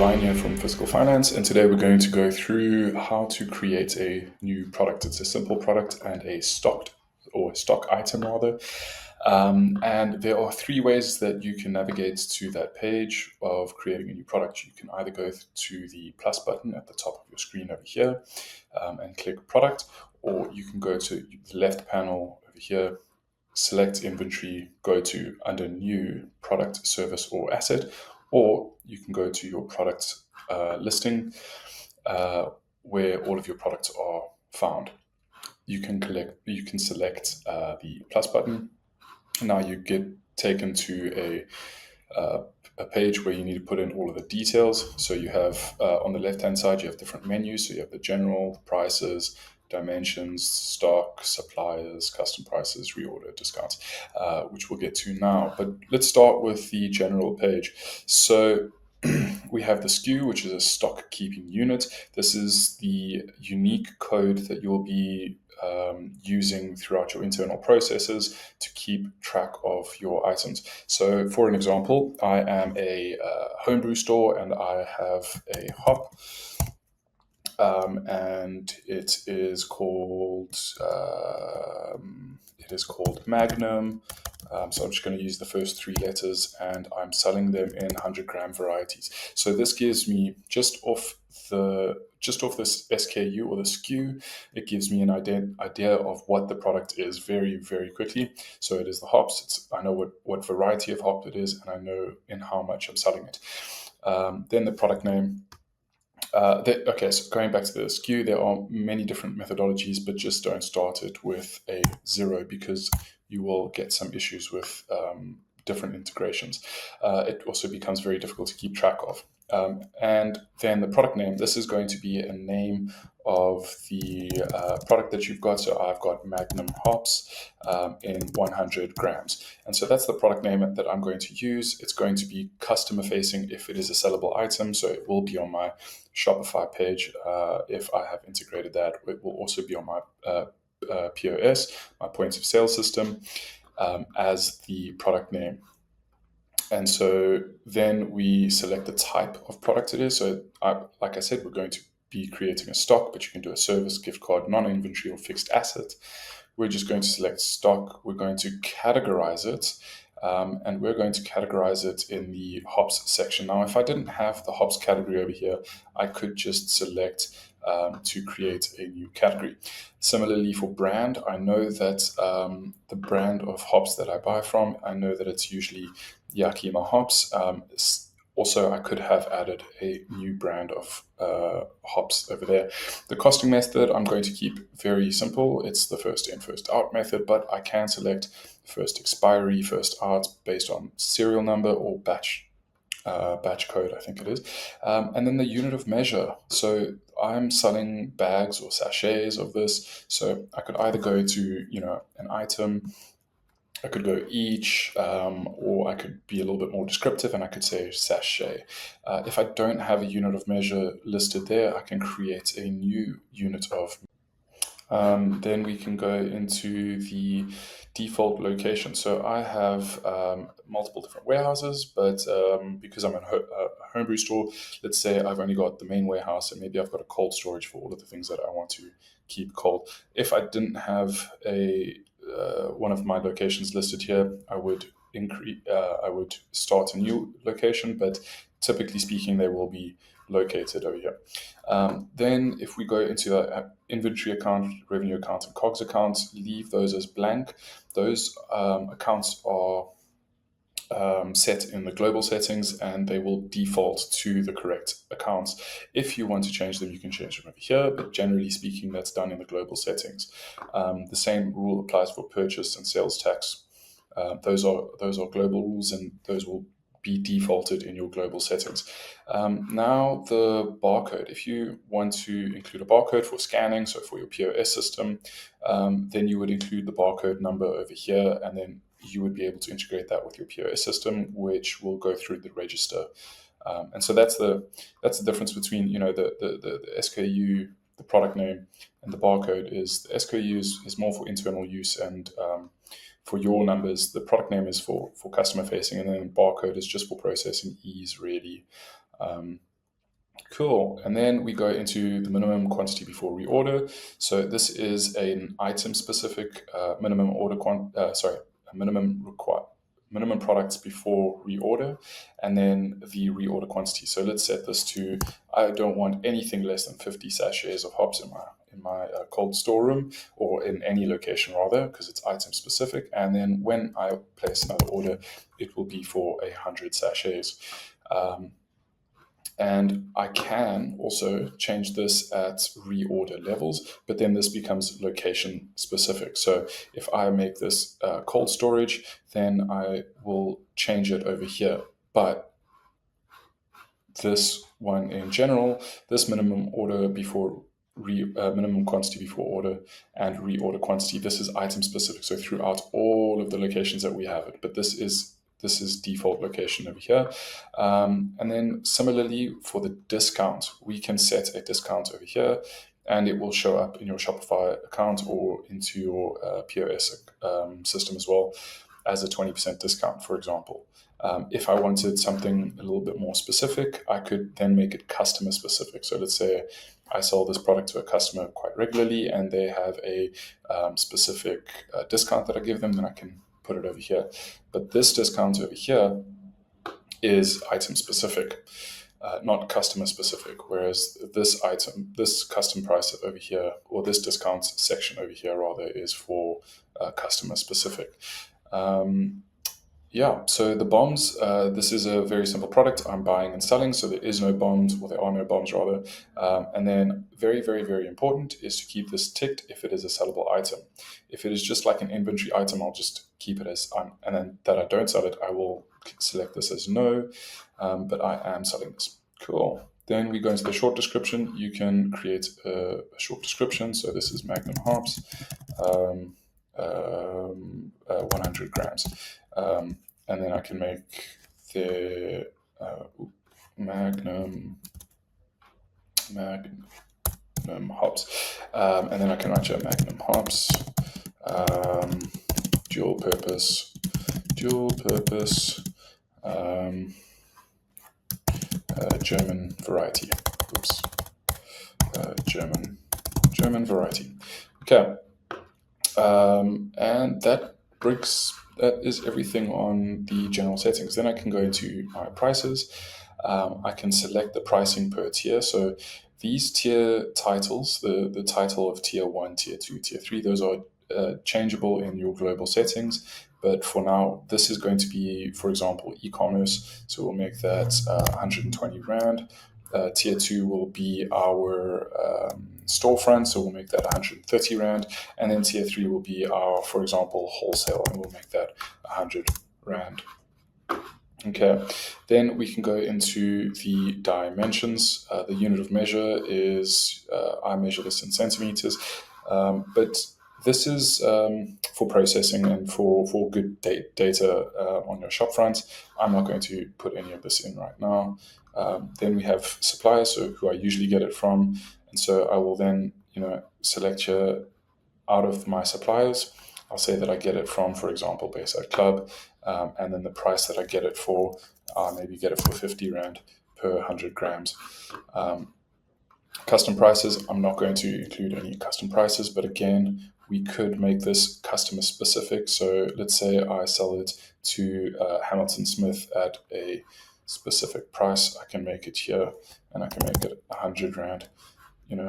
Ryan here from Fiskal Finance, and today we're going to go through how to create a new product. It's a simple product and a stock item rather. And there are three ways that you can navigate to that page of creating a new product. You can either go to the plus button at the top of your screen over here and click product, or you can go to the left panel over here, select inventory, go to under new product, service, or asset, or you can go to your product listing where all of your products are found. You can select the plus button. Now you get taken to a page where you need to put in all of the details. So you have on the left hand side, you have different menus. So you have the general, prices, dimensions, stock, suppliers, custom prices, reorder, discounts, which we'll get to now. But let's start with the general page. So we have the SKU, which is a stock keeping unit. This is the unique code that you'll be using throughout your internal processes to keep track of your items. So for an example, I am a homebrew store and I have a hop. And it is called Magnum. So I'm just going to use the first three letters, and I'm selling them in 100-gram varieties. So this gives me just off this SKU or the SKU, it gives me an idea of what the product is very, very quickly. So it is the hops. I know what variety of hop it is, and I know in how much I'm selling it. Then the product name. So going back to the SKU, there are many different methodologies, but just don't start it with a 0 because you will get some issues with different integrations. It also becomes very difficult to keep track of. And then the product name, this is going to be a name of the product that you've got. So I've got Magnum hops in 100 grams. And so that's the product name that I'm going to use. It's going to be customer facing if it is a sellable item. So it will be on my Shopify page if I have integrated that. It will also be on my POS, my points of sale system, as the product name. And so then we select the type of product it is. So like I said, we're going to be creating a stock, but you can do a service, gift card, non-inventory, or fixed asset. We're just going to select stock. We're going to categorize it. And we're going to categorize it in the hops section. Now, if I didn't have the hops category over here, I could just select to create a new category. Similarly for brand, I know that the brand of hops that I buy from, I know that it's usually Yakima hops. Also, I could have added a new brand of hops over there. The costing method I'm going to keep very simple. It's the first in, first out method, but I can select first expiry, first out based on serial number or batch code, I think it is. And then the unit of measure. So I'm selling bags or sachets of this. So I could either go to, an item, I could go each, or I could be a little bit more descriptive and I could say sachet. If I don't have a unit of measure listed there, I can create a new unit of. Then we can go into the default location. So I have multiple different warehouses, but because I'm a homebrew store, let's say I've only got the main warehouse and maybe I've got a cold storage for all of the things that I want to keep cold. If I didn't have one of my locations listed here, I would start a new location, but typically speaking, they will be located over here. Then if we go into the inventory account, revenue account, and COGS account, leave those as blank. Those accounts are set in the global settings and they will default to the correct accounts. If you want to change them, you can change them over here, but generally speaking, that's done in the global settings. The same rule applies for purchase and sales tax. Those are global rules and those will be defaulted in your global settings. Now the barcode, if you want to include a barcode for scanning, so for your POS system, then you would include the barcode number over here, and then you would be able to integrate that with your POS system, which will go through the register. And so that's the difference between the SKU, the product name, and the barcode. Is the SKU is more for internal use and for your numbers. The product name is for customer facing, and then barcode is just for processing ease, really. Cool. And then we go into the minimum quantity before reorder. So this is an item specific minimum order minimum products before reorder, and then the reorder quantity. So let's set this to, I don't want anything less than 50 sachets of hops in my cold storeroom, or in any location rather, because it's item specific. And then when I place another order, it will be for 100 sachets. And I can also change this at reorder levels, but then this becomes location specific. So if I make this cold storage, then I will change it over here. But this one in general, this minimum order before minimum quantity before order and reorder quantity, this is item specific. So throughout all of the locations that we have it, but this is default location over here. And then similarly for the discount, we can set a discount over here, and it will show up in your Shopify account or into your POS system as well as a 20% discount, for example. If I wanted something a little bit more specific, I could then make it customer specific. So let's say I sell this product to a customer quite regularly and they have a specific discount that I give them, then I can put it over here. But this discount over here is item specific, not customer specific. Whereas this item, this custom price over here, or this discount section over here rather, is for customer specific. Yeah, so the BOMs, this is a very simple product I'm buying and selling, so there is no BOMs, or there are no BOMs rather. And then very, very, very important is to keep this ticked if it is a sellable item. If it is just like an inventory item, I'll just keep it as, and then that I don't sell it, I will select this as no, but I am selling this. Cool. Then we go into the short description. You can create a short description. So this is Magnum hops, 100 grams. And then I can make the Magnum hops. And then I can write your Magnum hops, dual purpose, German variety. Oops. German variety. Okay. And that is everything on the general settings. Then I can go into my prices. I can select the pricing per tier. So these tier titles, the title of tier 1, tier 2, tier 3, those are changeable in your global settings. But for now, this is going to be, for example, e-commerce. So we'll make that 120 Rand. Tier 2 will be our storefront, so we'll make that 130 Rand. And then tier 3 will be our, for example, wholesale, and we'll make that 100 Rand. Okay, then we can go into the dimensions. The unit of measure is, I measure this in centimeters, but this is for processing and for good data on your shopfront. I'm not going to put any of this in right now. Then we have suppliers, so who I usually get it from. And so I will then, select here out of my suppliers. I'll say that I get it from, for example, Bayside Club, and then the price that I get it for, maybe get it for 50 Rand per 100 grams. Custom prices, I'm not going to include any custom prices, but again, we could make this customer specific. So let's say I sell it to Hamilton Smith at a specific price. I can make it here, and I can make it 100 Rand,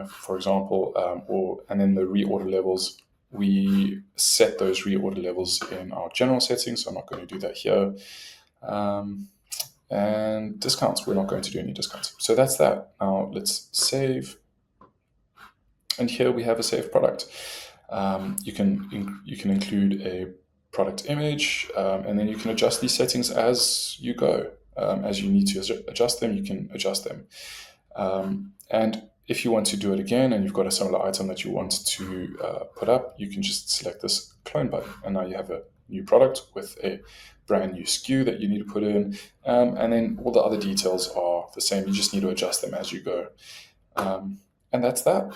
for example, and then the reorder levels, we set those reorder levels in our general settings, so I'm not going to do that here. And discounts, we're not going to do any discounts. So that's that. Now let's save. And here we have a saved product. You can include a product image, and then you can adjust these settings as you go. As you need to adjust them, you can adjust them. And if you want to do it again and you've got a similar item that you want to put up, you can just select this clone button, and now you have a new product with a brand new SKU that you need to put in, and then all the other details are the same. You just need to adjust them as you go. And that's that.